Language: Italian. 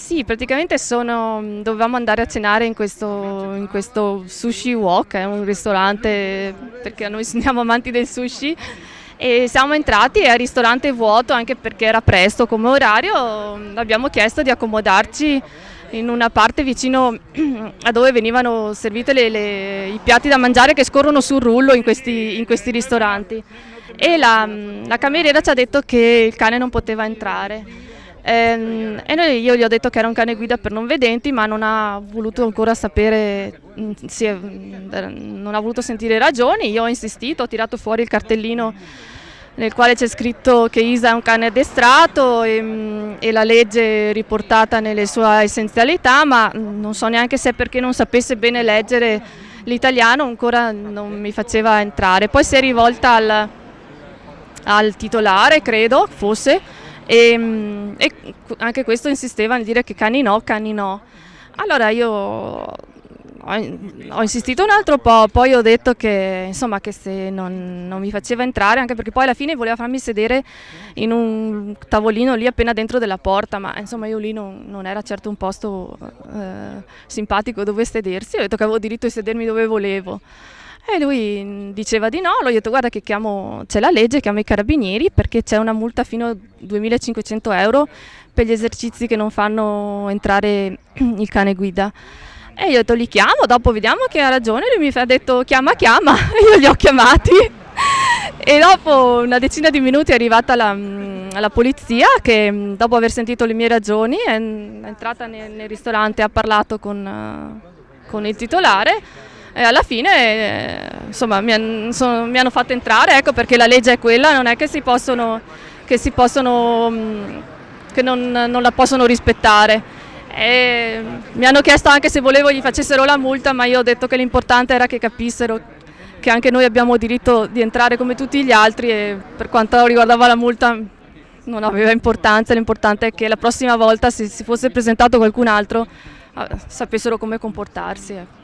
Sì, praticamente dovevamo andare a cenare in questo Sushi Wok, è un ristorante perché noi siamo amanti del sushi e siamo entrati e al ristorante vuoto anche perché era presto come orario, abbiamo chiesto di accomodarci in una parte vicino a dove venivano servite i piatti da mangiare che scorrono sul rullo in questi ristoranti e la cameriera ci ha detto che il cane non poteva entrare. Io gli ho detto che era un cane guida per non vedenti, ma non ha voluto ancora sapere, non ha voluto sentire ragioni. Io ho insistito, ho tirato fuori il cartellino nel quale c'è scritto che Isa è un cane addestrato e la legge riportata nelle sue essenzialità, ma non so neanche se è perché non sapesse bene leggere l'italiano ancora non mi faceva entrare. Poi si è rivolta al titolare, credo fosse, e anche questo insisteva nel dire che cani no, cani no. Allora io ho insistito un altro po', poi ho detto che, insomma, che se non mi faceva entrare, anche perché poi alla fine voleva farmi sedere in un tavolino lì appena dentro della porta, ma insomma io lì non era certo un posto simpatico dove sedersi, ho detto che avevo diritto di sedermi dove volevo. E lui diceva di no, allora io ho detto guarda che c'è la legge, chiamo i carabinieri perché c'è una multa fino a 2.500 euro per gli esercizi che non fanno entrare il cane guida. E io ho detto li chiamo, dopo vediamo che ha ragione, lui mi ha detto chiama, chiama, e io li ho chiamati. E dopo una decina di minuti è arrivata la polizia che dopo aver sentito le mie ragioni è entrata nel ristorante e ha parlato con il titolare. E alla fine insomma, mi hanno fatto entrare, ecco perché la legge è quella, non è che che non la possono rispettare. E mi hanno chiesto anche se volevo gli facessero la multa, ma io ho detto che l'importante era che capissero che anche noi abbiamo diritto di entrare come tutti gli altri e per quanto riguardava la multa non aveva importanza, l'importante è che la prossima volta se si fosse presentato qualcun altro sapessero come comportarsi.